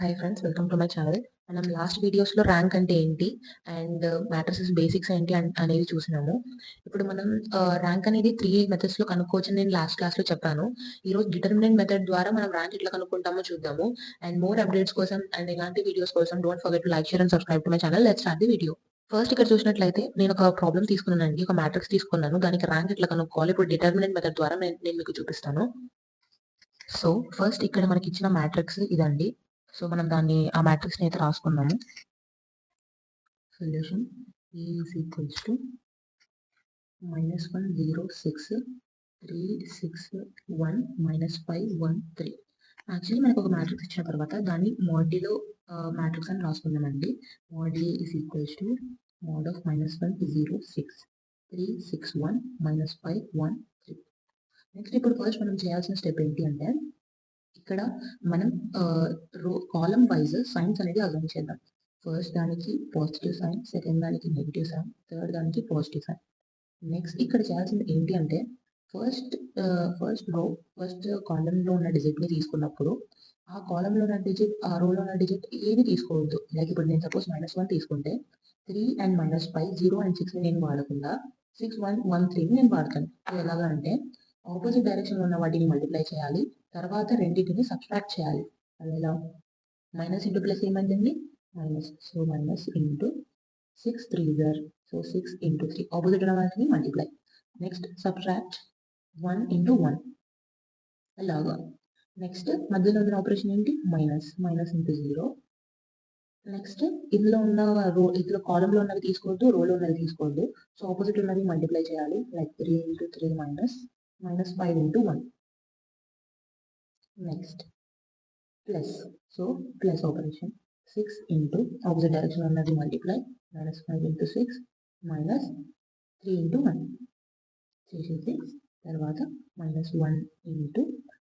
Hi friends, welcome to my channel. మనం last వీడియోస్లో rank అంటే ఏంటి అండ్ మ్యాట్రిసెస్ బేసిక్స్ ఏంటి అనేది చూసినాము. ఇప్పుడు మనం ర్యాంక్ అనేది 3 మెథడ్స్లో కనుక్కోవచ్చు. నేను లాస్ట్ క్లాస్లో చెప్పాను. ఈరోజు డిటర్మినెంట్ మెథడ్ ద్వారా మనం ర్యాంక్ ఎట్లా కనుక్కుంటామో చూద్దాము. అండ్ మోర్ అప్డేట్స్ కోసం అండ్ ఇలాంటి వీడియోస్ కోసం don't forget to like, share and subscribe to my channel. Let's start the video. First ఇక్కడ చూసినట్లయితే నేను ఒక ప్రాబ్లం తీసుకున్నానండి, ఒక మ్యాట్రిక్స్ తీసుకున్నాను. దానికి ర్యాంక్ ఎట్లా కనుక్కోవాలి ఇప్పుడు డిటర్మినెంట్ మెథడ్ ద్వారా నేను మీకు చూపిస్తాను. సో ఫస్ట్ ఇక్కడ మనకి ఇచ్చిన మ్యాట్రిక్స్ ఇదండి. సో మనం దాన్ని ఆ మ్యాట్రిక్స్ ని అయితే రాసుకున్నాము. Solution A is equals to -1 0 6 3 6 1 -5 1 3. Actually మనకు ఒక మ్యాట్రిక్స్ ఇచ్చిన తర్వాత దాన్ని మోడ్యులో మ్యాట్రిక్స్ అని రాసుకున్నామండి. Mod A is equals to mod of -1 0 6 3 6 1 -5 1 3. Next ఇప్పుడు ఫస్ట్ మనం చేయాల్సిన స్టెప్ ఏంటి అంటే ఇక్కడ మనం కాలం వైజ్ సైన్స్ అనేది అర్థం చేద్దాం. ఫస్ట్ దానికి పాజిటివ్ సైన్, సెకండ్ దానికి నెగిటివ్ సైన్, థర్డ్ దానికి పాజిటివ్ సైన్. నెక్స్ట్ ఇక్కడ చేయాల్సింది ఏంటి అంటే ఫస్ట్ కాలంలో ఉన్న డిజిట్ ని తీసుకున్నప్పుడు ఆ కాలంలో ఉన్న డిజిట్, ఆ రోలో ఉన్న డిజిట్ ఏది తీసుకోవద్దు. లైక్ ఇప్పుడు నేను సపోజ్ -1 తీసుకుంటే 3 అండ్ -5 0 అండ్ 6 ని నేను వాడకుండా 6 1 1 3 ని నేను వాడతాను. ఎలాగా అంటే ఆపోజిట్ డైరెక్షన్ లో ఉన్న వాటిని మల్టిప్లై చేయాలి, తర్వాత రెండింటిని సబ్ట్రాక్ట్ చేయాలి. అది ఎలా? మైనస్ ఇంటూ ప్లస్ ఏమైందండి? మైనస్. సో మైనస్ ఇంటూ 6 3 జర్, సో 6 ఇంటూ 3 ఆపోజిట్ ఉన్న వాటిని మల్టిప్లై. నెక్స్ట్ సబ్ట్రాక్ట్ 1 ఇంటూ 1 అలాగా. నెక్స్ట్ మధ్యలో ఉన్న ఆపరేషన్ ఏంటి? Minus into 0. నెక్స్ట్ ఇందులో ఉన్న ఇందులో కాలంలో ఉన్నవి తీసుకోవద్దు, రోలో ఉన్నవి తీసుకోవద్దు. సో ఆపోజిట్ ఉన్నవి మల్టిప్లై చేయాలి. Like 3 into 3 -5 into 1. Next plus, so plus operation 6 into opposite direction ఉన్నది మల్టిప్లై -5 ఇంటూ 6 -3 ఇంటూ 1 చేసేసి తర్వాత -1 into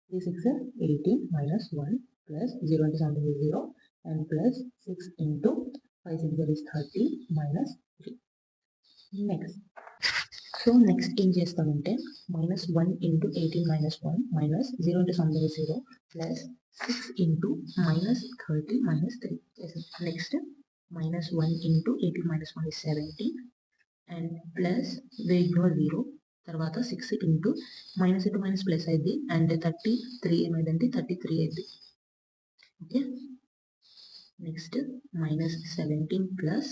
3 6 18 -1 plus 0 into something is 0 and plus 6 into 5 6 is 30 -3. Next so next ఏం చేస్తామంటే -1 into 18 -1 minus 0 into something is 0 plus 6 into -30 -3. Next -1 into 18 -1 is 70 and plus we ignore 0. తర్వాత 6 into minus plus అయింది and 33 ఏమైందంటే 33 అయింది. Okay, next -17 plus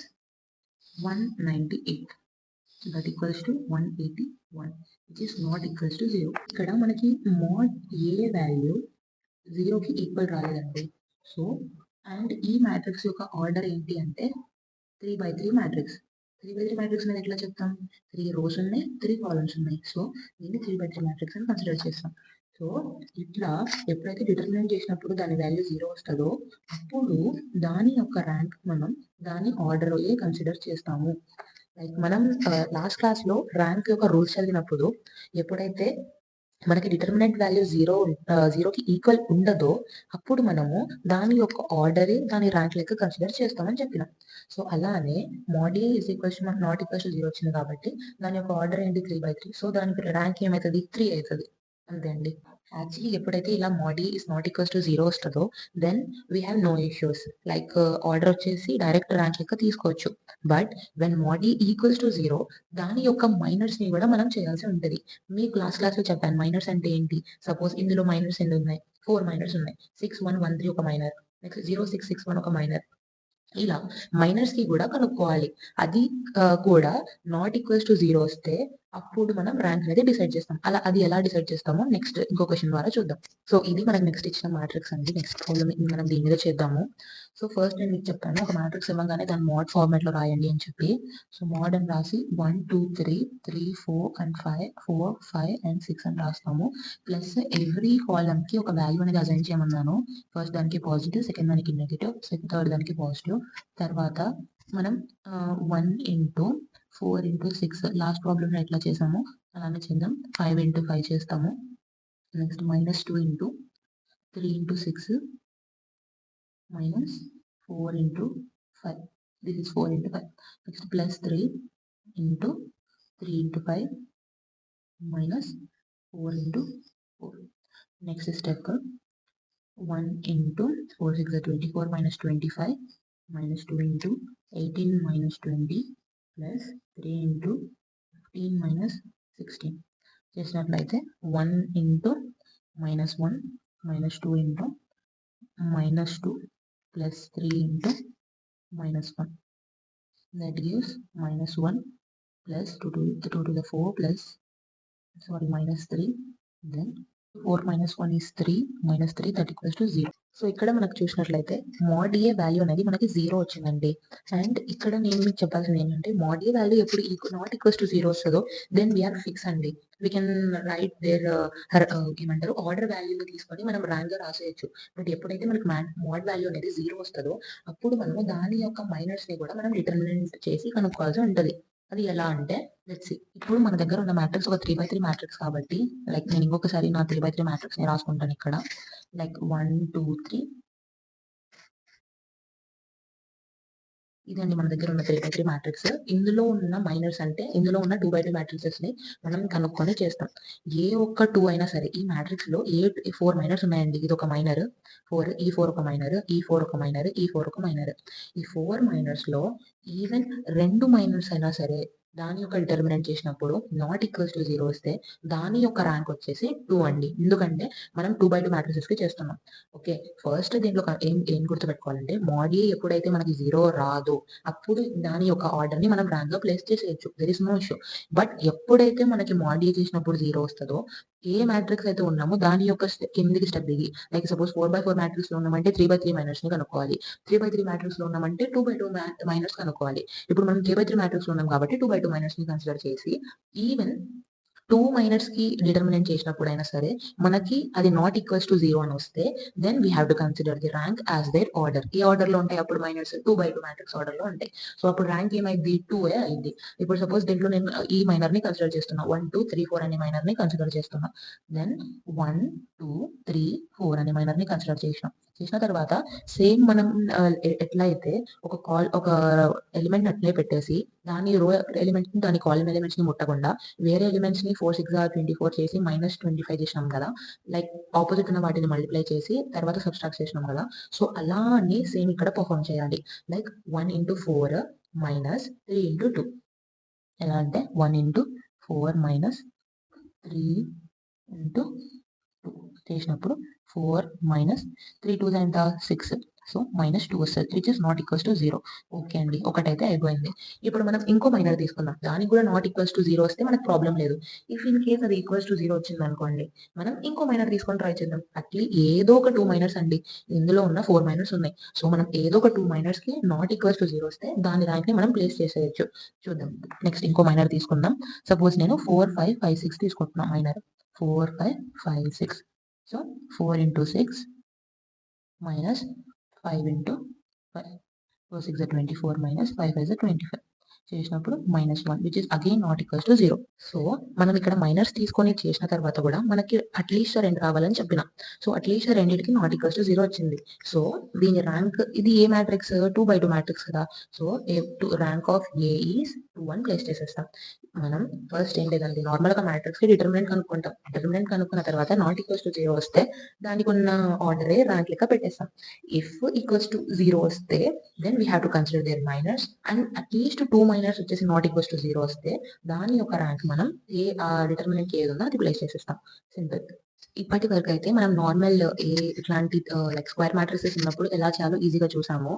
198 that equals to 181 which is not equals to 0. ఇక్కడ మనకి mod A value 0కి equal రాలేదండి. So and ఈ matrix యొక్క ఆర్డర్ ఏంటి అంటే 3/3 మ్యాట్రిక్స్. 3/3 మ్యాట్రిక్స్ మీద ఎట్లా చెప్తాం? 3 రోస్ ఉన్నాయి, 3 కాలమ్స్ ఉన్నాయి. సో దీన్ని 3/3 మ్యాట్రిక్స్ అని కన్సిడర్ చేస్తాం. సో ఇట్లా ఎప్పుడైతే డిటర్మినెంట్ చేసినప్పుడు దాని వాల్యూ 0 వస్తుందో అప్పుడు దాని యొక్క ర్యాంక్ మనం దాని ఆర్డర్ ఏ కన్సిడర్ చేస్తాము. లైక్ మనం లాస్ట్ క్లాస్ లో ర్యాంక్ యొక్క రూల్స్ చదివినప్పుడు ఎప్పుడైతే మనకి డిటర్మినెంట్ వాల్యూ 0కి ఈక్వల్ ఉండదో అప్పుడు మనము దాని యొక్క ఆర్డర్ దాని ర్యాంక్ లెక్క కన్సిడర్ చేస్తామని చెప్పినాం. సో అలానే mod A is equals to not equals to 0 వచ్చింది కాబట్టి దాని యొక్క ఆర్డర్ ఏంటి? 3/3. సో దానికి ర్యాంక్ ఏమవుతుంది? 3 అవుతుంది. అంతే అండి. యాక్చువల్లీ ఎప్పుడైతే ఇలా mod A is not equals to 0 వస్తుందో then we have no issues. Like order వచ్చేసి డైరెక్ట్ ర్యాంక్ లెక్క తీసుకోవచ్చు. But when mod A equals to 0 దాని యొక్క మైనర్స్ ని కూడా మనం చేయాల్సి ఉంటుంది. మీకు లాస్ట్ క్లాస్ లో చెప్పాను మైనర్స్ అంటే ఏంటి. సపోజ్ ఇందులో మైనర్స్ ఎన్ని ఉన్నాయి? 4 మైనర్స్ ఉన్నాయి. 6 1 1 3 ఒక మైనర్, నెక్స్ట్ 0 6 6 1 ఒక మైనర్. ఇలా మైనర్స్ కి కూడా కనుక్కోవాలి. అది కూడా నాట్ ఈక్వల్స్ టు 0 వస్తే అప్పుడు మనం ర్యాంక్ అనేది డిసైడ్ చేస్తాం. అలా అది ఎలా డిసైడ్ చేస్తామో నెక్స్ట్ ఇంకో క్వశ్చన్ ద్వారా చూద్దాం. సో ఇది మనకి నెక్స్ట్ ఇచ్చిన మ్యాట్రిక్స్ అండి. నెక్స్ట్ ప్రాబ్లమ్ మనం దీని మీద చేద్దాము. సో ఫస్ట్ నేను మీకు చెప్పాను ఒక మ్యాట్రిక్స్ ఇవ్వగానే దాని మోడ్ ఫార్మాట్ లో రాయండి అని చెప్పి. సో మోడ్ అని రాసి 1 2 3 3 4 and 5 4 5 and 6 అని రాస్తాము. ప్లస్ ఎవ్రీ కాలమ్ కి ఒక వాల్యూ అనేది అసైన్ చేయమన్నాను. ఫస్ట్ దానికి పాజిటివ్, సెకండ్ దానికి నెగిటివ్, థర్డ్ దానికి పాజిటివ్. తర్వాత మనం 1 ఇంటూ 4 ఇంటూ 6 లాస్ట్ ప్రాబ్లమ్ ఎట్లా చేసామో అలానే చేద్దాం. 5 ఇంటూ 5 చేస్తాము. Next -2 into 3 into 6 -4 into 5. This is 4 into 5. Next +3 into 3 into 5 -4 into 4. Next step 1 into 4 6 are 24 minus 25 minus 2 into 18 minus 20 plus 3 into 15 minus 16 చేసినట్లయితే 1 into minus 1 minus 2 into minus 2 plus 3 into minus 1 that gives minus 1 plus 2 to the 4 plus minus 3 then 4 minus 1 is 3 minus 3 that equals to 0. So ఇక్కడ మనకు చూసినట్లయితే mode ఏ value అనేది మనకి 0 వచ్చిందండి. And ఇక్కడ నేను మీకు చెప్పాల్సింది ఏంటంటే మోడ్ ఏ వాల్యూ ఎప్పుడు నాట్ ఈక్వల్స్ టు 0 వస్తుందో దెన్ వీఆర్ ఫిక్స్ అండి. వీ కెన్ రైట్ దేర్ ఏమంటారు ఆర్డర్ వాల్యూని తీసుకొని మనం ర్యాంక్ రాసేయచ్చు. బట్ ఎప్పుడైతే మనకి మోడ్ వాల్యూ అనేది 0 వస్తుందో అప్పుడు మనము దాని యొక్క మైనర్స్ ని కూడా మనం డిటర్మినెంట్ చేసి కనుక్కోవాల్సి ఉంటుంది. అది ఎలా అంటే లెట్స్ సీ ఇప్పుడు మన దగ్గర ఉన్న మ్యాట్రిక్స్ ఒక 3x3 మ్యాట్రిక్స్ కాబట్టి లైక్ నేను ఇంకొకసారి నా 3x3 మ్యాట్రిక్స్ ని రాసుకుంటాను ఇక్కడ లైక్ 1 2 3 ఇదండి మన దగ్గర ఉన్న 3x3 మ్యాట్రిక్స్. ఇందులో ఉన్న మైనర్స్ అంటే ఇందులో ఉన్న 2x2 మ్యాట్రిక్సెస్ ని మనం కనుక్కొని చేస్తాం. ఏ ఒక్క 2 అయినా సరే ఈ మ్యాట్రిక్స్ లో 4 మైనర్స్ ఉన్నాయండి. ఇది ఒక మైనర్ 4 ఈ 4 ఒక మైనర్ ఈ 4 ఒక మైనర్ ఈ 4 ఒక మైనర్. ఈ 4 మైనర్స్ లో ఈవెన్ 2 మైనర్స్ అయినా సరే దాని యొక్క డిటర్మినెంట్ చేసినప్పుడు నాట్ ఈక్వల్స్ టు 0 వస్తే దాని యొక్క ర్యాంక్ వచ్చేసి 2 అండి. ఎందుకంటే మనం 2x2 మ్యాట్రిసెస్ కి చేస్తున్నాం. ఓకే ఫస్ట్ దీంట్లో ఏం గుర్తుపెట్టుకోవాలంటే మోడ్ ఏ ఎప్పుడైతే మనకి 0 రాదు అప్పుడు దాని యొక్క ఆర్డర్ ని మనం ర్యాంక్ లో ప్లేస్ చేసేయచ్చు. There is no issue. But ఎప్పుడైతే మనకి మోడ్ ఏ చేసినప్పుడు 0 వస్తుందో ఏ మ్యాట్రిక్స్ అయితే ఉన్నామో దాని యొక్క కిందికి స్టెప్ దిగి లైక్ సపోజ్ 4x4 మ్యాట్రిక్స్ లో ఉన్నామంటే 3x3 మైనర్స్ ని కనుక్కోవాలి. 3x3 మ్యాట్రిక్స్ లో ఉన్నామంటే 2x2 మైనర్స్ కనుక్కోవాలి. ఇప్పుడు మనం 3x3 మ్యాట్రిక్స్ లో ఉన్నాం కాబట్టి 2x2 మైనర్స్ ని కన్సిడర్ చేసి ఈవెన్ 2 మైనర్స్ కి డిటర్మినెంట్ చేసినప్పుడు అయినా సరే మనకి అది నాట్ ఈక్వల్స్ టు 0 అని వస్తే then we have to consider the rank as their order. ఏ ఆర్డర్ లో ఉంటాయి అప్పుడు మైనర్స్ 2x2 మ్యాట్రిక్స్ ఆర్డర్ లో ఉంటాయి. సో అప్పుడు ర్యాంక్ ఏమైంది 2 అయింది. ఇప్పుడు సపోజ్ దీంట్లో నేను ఈ మైనర్ ని కన్సిడర్ చేస్తున్నా 1 2 3 4 అనే మైనర్ ని కన్సిడర్ చేస్తున్నా. దెన్ 1 2 3 4 అనే మైనర్ ని కన్సిడర్ చేసిన తర్వాత సేమ్ మనం ఎట్లా అయితే ఒక ఎలిమెంట్ అట్లే పెట్టేసి దాని రో ఎలిమెంట్ ని దాని కాలమ్ ఎలిమెంట్స్ ని ముట్టకుండా వేరే ఎలిమెంట్స్ ని 4 6 24 చేసి minus 25 చేసినాం కదా. లైక్ ఆపోజిట్ ఉన్న వాటిని మల్టిప్లై చేసి తర్వాత సబ్స్ట్రాక్ట్ చేసినాం కదా. సో అలా అని సేమ్ ఇక్కడ పర్ఫామ్ చేయాలి. లైక్ 1 into 4 minus 3 into 2 ఎలా అంటే 1 into 4 minus 3 into 2 చేసినప్పుడు 4 minus 3 2 ఎంత 6 సో -2 వస్తుంది which is not equals to 0. Okay అండి ఒకటైతే అయిపోయింది. ఇప్పుడు మనం ఇంకో మైనర్ తీసుకుందాం. దానికి కూడా నాట్ ఈక్వల్స్ టు 0 వస్తే మనకు ప్రాబ్లం లేదు. ఇఫ్ ఇన్ కేస్ అది ఈక్వల్స్ టు 0 వచ్చింది అనుకోండి మనం ఇంకో మైనర్ తీసుకొని ట్రై చేద్దాం. అట్లీస్ట్ ఏదో ఒక 2 మైనర్స్ అండి. ఇందులో ఉన్న 4 మైనర్స్ ఉన్నాయి. సో మనం ఏదో ఒక 2 మైనర్స్ కి నాట్ ఈక్వల్స్ టు 0 వస్తే దాని ర్యాంక్ ని మనం ప్లేస్ చేసేయచ్చు. చూద్దాం నెక్స్ట్ ఇంకో మైనర్ తీసుకుందాం. సపోజ్ నేను 4 5 5 6 తీసుకుంటున్నా minor 4 5 5 6. So 4 into 6 minus 5 into 5. 4 6 are 24 minus 5 5 are 25. చేసినప్పుడు -1 which is again not equals to 0. So మనం ఇక్కడ మైనర్స్ తీసుకొని చేసిన తర్వాత కూడా మనకి అట్లీస్ట్ 2 రావాలని చెప్పిన. సో అట్లీస్ట్ రెండింటికి నాట్ ఈక్వల్స్ టు 0 వచ్చింది. సో దీని ర్యాంక్ ఇది ఏ మ్యాట్రిక్స్ 2x2 మ్యాట్రిక్స్ కదా. So rank of A is 2 అని ప్లేస్ చేసేస్తాం. మనం ఫస్ట్ ఏం లేదండి నార్మల్ గా మ్యాట్రిక్స్ కి డిటర్మినెంట్ కనుక్కుంటాం. డిటర్మినెంట్ కనుక్కున్న తర్వాత నాట్ ఈక్వల్స్ టు 0 వస్తే దానికి ఉన్న ఆర్డరే ర్యాంక్ లెక్క పెట్టేస్తాం. ఇఫ్ ఈక్వల్స్ టు 0 వస్తే then we have to consider their minors and అట్లీస్ట్ 2 మైనర్స్ వచ్చేసి నాట్ ఈక్వల్స్ టు 0 వస్తే దాని యొక్క ర్యాంక్ మనం ఏ డిటర్మినెంట్ ఏది ఉందో అది ప్లేస్ చేసేస్తాం. సింపుల్. ఇప్పటి వరకు అయితే మనం నార్మల్ ఇట్లాంటి లైక్ స్క్వేర్ మ్యాట్రిక్సెస్ ఉన్నప్పుడు ఎలా చేయాలో ఈజీగా చూసాము.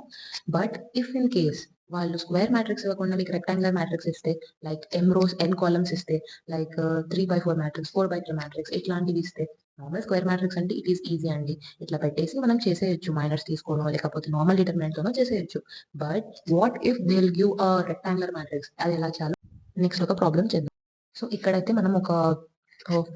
బట్ ఇఫ్ ఇన్ కేస్ వాళ్ళు స్క్వేర్ మ్యాట్రిక్స్ ఇవ్వకుండా మీకు రెక్టాంగులర్ మ్యాట్రిక్స్ ఇస్తే like m rows n columns ఇస్తే like 3x4 matrix 4x3 matrix ఇట్లాంటివి ఇస్తే నార్మల్ స్క్వేర్ మ్యాట్రిక్స్ అంటే ఇట్ ఈస్ ఈజీ అండి. ఇట్లా పెట్టేసి మనం చేసేయచ్చు మైనర్స్ తీసుకోనో లేకపోతే నార్మల్ డిటర్మినెంట్ తోనో చేసేయచ్చు. But what if they will give a rectangular matrix అది ఎలా చేయాలో నెక్స్ట్ ఒక ప్రాబ్లం చేద్దాం. సో ఇక్కడైతే మనం ఒక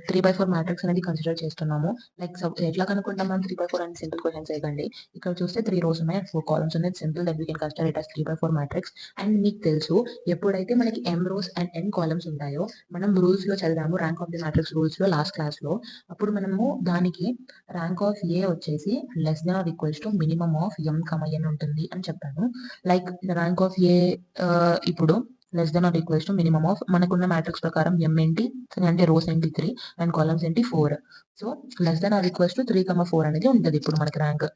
3x4 మ్యాట్రిక్స్ అనేది కన్సిడర్ చేస్తున్నాము. లైక్ ఎట్లా కనుక్కుంటాం మనం 3x4 అని సింపుల్ క్వశ్చన్స్ వేయకండి. ఇక్కడ చూస్తే 3 rows ఉన్నాయి 4 columns ఉన్నాయి. Simple that we can consider it as 3x4 matrix. And మీకు తెలుసు ఎప్పుడైతే మనకి m rows and n columns ఉంటాయో మనం రూల్స్ లో చదివాము rank of the matrix rules లో లాస్ట్ క్లాస్ లో. అప్పుడు మనము దానికి ర్యాంక్ ఆఫ్ ఏ వచ్చేసి less than or equals to minimum of m, n ఉంటుంది అని చెప్పాను. లైక్ ర్యాంక్ ఆఫ్ ఏ ఇప్పుడు less than or equals to minimum of మనకున్న మ్యాట్రిక్స్ ప్రకారం m ఏంటి అంటే రోస్ ఏంటి 3 అండ్ కాలమ్స్ ఏంటి 4. So less than or equals to 3,4 అనేది ఉంటుంది ఇప్పుడు మనకి ర్యాంక్.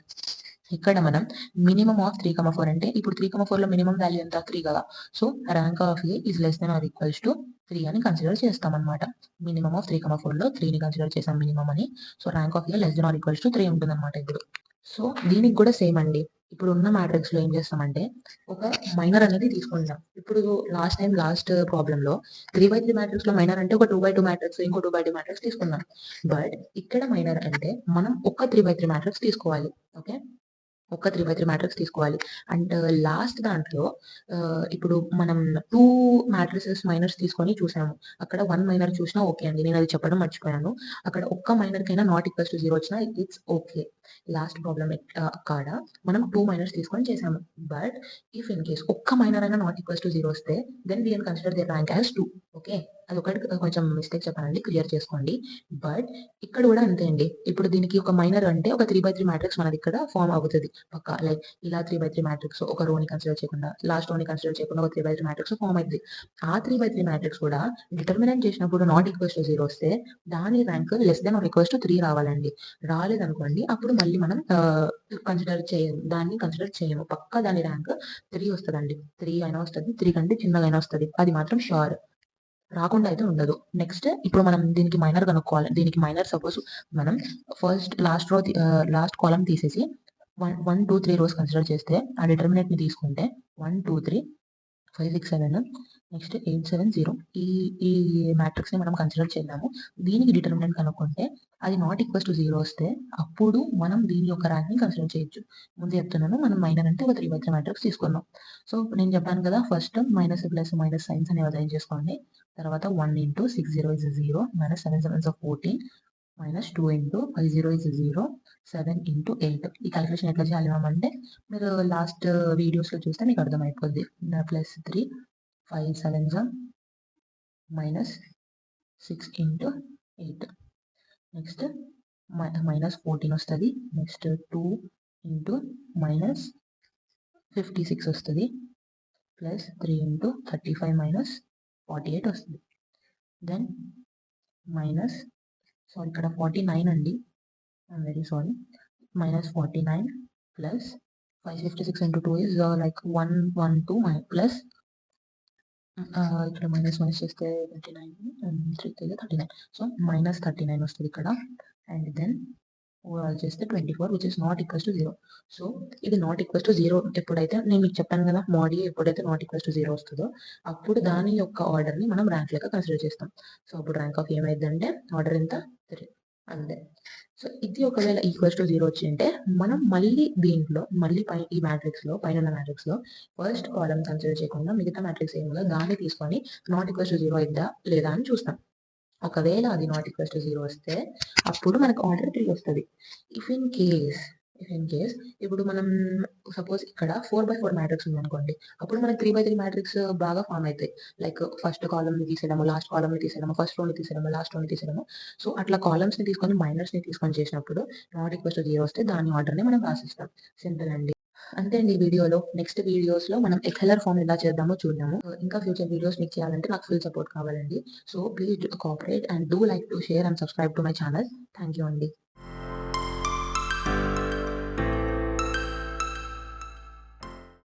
ఇక్కడ మనం మినిమమ్ ఆఫ్ 3,4 అంటే ఇప్పుడు 3,4 లో మినిమం వాల్యూ ఎంత 3 కదా. So rank of A is less than or equals to 3 అని కన్సిడర్ చేస్తాం అనమాట. మినిమమ్ ఆఫ్ 3,4 లో 3 ని కన్సిడర్ చేసాం మినిమం అని. So rank of A less than or equals to 3 ఉంటుంది అనమాట ఇప్పుడు. సో దీనికి కూడా సేమ్ అండి. ఇప్పుడు ఉన్న మ్యాట్రిక్స్ లో ఏం చేస్తామంటే ఒక మైనర్ అనేది తీసుకుంటాం. ఇప్పుడు లాస్ట్ ప్రాబ్లమ్ లో 3/3 మ్యాట్రిక్స్ లో మైనర్ అంటే ఒక 2/2 మ్యాట్రిక్స్ ఇంకో 2/2 మ్యాట్రిక్స్ తీసుకున్నాం. బట్ ఇక్కడ మైనర్ అంటే మనం ఒక 3/3 మ్యాట్రిక్స్ తీసుకోవాలి. ఓకే, ఒక 3/3 మ్యాట్రిక్స్ తీసుకోవాలి. అండ్ లాస్ట్ దాంట్లో ఇప్పుడు మనం 2 మ్యాట్రిసెస్ మైనర్స్ తీసుకొని చూసాము. అక్కడ 1 మైనర్ చూసినా ఓకే అండి, నేను అది చెప్పడం మర్చిపోయాను. అక్కడ ఒక్క మైనర్ కైనా నాట్ ఈక్వల్స్ టు 0 వచ్చినా ఇట్స్ ఓకే. లాస్ట్ ప్రాబ్లమ్ కాడ మనం 2 మైనర్స్ తీసుకొని చేసాము. బట్ ఇఫ్ ఇన్ కేస్ ఒక్క మైనర్ అయినా నాట్ ఈక్వల్స్ టు 0 వస్తే then we can consider the rank as 2. Okay, అది ఒకటి కొంచెం మిస్టేక్ చెప్పానండి, క్లియర్ చేసుకోండి. బట్ ఇక్కడ కూడా అంతే అండి. ఇప్పుడు దీనికి ఒక మైనర్ అంటే ఒక 3/3 మ్యాట్రిక్స్ మనది ఇక్కడ ఫామ్ అవుతుంది పక్కా. లైక్ ఇలా 3/3 మ్యాట్రిక్స్ ఒక రోని కన్సిడర్ చేయకుండా లాస్ట్ రోని కన్సిడర్ చేయకుండా ఒక 3/3 మ్యాట్రిక్స్ ఫామ్ అవుతుంది. ఆ 3/3 మ్యాట్రిక్స్ కూడా డిటర్మినెంట్ చేసినప్పుడు నాట్ ఈక్వల్స్ టు 0 వస్తే దాని rank less than or equals to 3 రావాలండి. రాలేదనుకోండి అప్పుడు మళ్ళీ మనం కన్సిడర్ చేయము. పక్కా దాని ర్యాంక్ 3 వస్తుందండి. 3 అయినా వస్తుంది, 3 కంటే చిన్నగా అయినా వస్తుంది, అది మాత్రం షూర్. రాకుండా అయితే ఉండదు. నెక్స్ట్ ఇప్పుడు మనం దీనికి మైనర్ కనుక్కోవాలి. దీనికి మైనర్ సపోజ్ మనం ఫస్ట్ లాస్ట్ కాలం తీసేసి 1 2 3 రోస్ కన్సిడర్ చేస్తే ఆ డిటర్మినెంట్ ని తీసుకుంటే 1 2 3 5 6 7 నెక్స్ట్ 8 7 0 ఈ మ్యాట్రిక్స్ ని మనం కన్సిడర్ చేద్దాము. దీనికి డిటర్మినెంట్ కనుక్కుంటే అది నాట్ ఈక్వల్స్ టు 0 వస్తే అప్పుడు మనం దీని యొక్క ర్యాంక్ ని కన్సిడర్ చేయొచ్చు. ముందు చెప్తున్నాను, మనం మైనర్ అంటే ఒక 3/3 మ్యాట్రిక్స్ తీసుకున్నాం. సో నేను చెప్పాను కదా, first minus plus minus sine అనేవి అరేంజ్ చేసుకోండి. తర్వాత 1 into 6 0 is 0 minus 7 7s of 14 minus 2 into 5 0 is 0 7 into 8. ఈ క్యాలిక్యులేషన్ ఎట్లా చేయాలి అంటే మీరు లాస్ట్ వీడియోస్ లో చూస్తే మీకు అర్థమైపోద్ది. Plus 3 5 7s minus 6 into 8. Next minus 14 వస్తుంది. నెక్స్ట్ 2 into మైనస్ 56 వస్తుంది. ప్లస్ 3 into 35 minus 48 వస్తుంది. దెన్ మైనస్ ఇక్కడ 49 అండి, I'm very sorry, minus 49 plus 556 into 2 is like 112 plus ఇక్కడ మైనస్ చేస్తే 39 సో minus 39 వస్తుంది ఇక్కడ. అండ్ దెన్ చేస్తే 24 which is not equals to 0. So ఇది నాట్ ఈక్వల్స్ టు 0 ఎప్పుడైతే నేను మీకు చెప్పాను కదా, మోడీ ఎప్పుడైతే నాట్ ఈక్వల్స్ టు 0 వస్తుందో అప్పుడు దాని యొక్క ఆర్డర్ ని మనం ర్యాంక్ లెక్క కన్సిడర్ చేస్తాం. సో అప్పుడు ర్యాంక్ ఆఫ్ ఏమైందంటే ఆర్డర్ ఎంత 3 అంతే. సో ఇది ఒకవేళ ఈక్వల్స్ టు 0 వచ్చింటే మనం మళ్ళీ దీంట్లో ఈ మ్యాట్రిక్స్ లో పైన మ్యాట్రిక్స్ లో ఫస్ట్ కాలమ్ కన్సిడర్ చేయకుండా మిగతా మ్యాట్రిక్స్ ఏమో దాన్ని తీసుకొని నాట్ ఈక్వల్స్ టు 0 అయిందా లేదా అని చూస్తాం. ఒకవేళ అది నాట్ ఈక్వల్స్ టు 0 వస్తే అప్పుడు మనకు ఆర్డర్ 3 వస్తుంది. ఇఫ్ ఇన్ కేస్ ఇప్పుడు మనం సపోజ్ ఇక్కడ 4/4 మ్యాట్రిక్స్ ఉంది అనుకోండి, అప్పుడు మనకి 3/3 మ్యాట్రిక్స్ బాగా ఫామ్ అవుతాయి. లైక్ ఫస్ట్ కాలమ్ ని తీసేయడము, లాస్ట్ కాలమ్ ని తీసేయడము, ఫస్ట్ రో ని తీసేయడము, లాస్ట్ రో ని తీసేయడము. సో అట్లా కాలమ్స్ ని తీసుకొని మైనర్స్ ని తీసుకొని చేసినప్పుడు నాట్ ఈక్వల్స్ టు 0 వస్తే దాని ఆర్డర్ ని మనం రాసిస్తాం. సింపుల్ అండి. అంతే అండి. వీడియోలో నెక్స్ట్ వీడియోస్ లో మనం ఎక్సెలర్ ఫామ్ ఎలా చేద్దామో చూద్దాము. ఇంకా ఫ్యూచర్ వీడియోస్ మీకు చేయాలంటే నాకు ఫుల్ సపోర్ట్ కావాలండి. So please cooperate and do like to share and subscribe to my channel. Thank you అండి.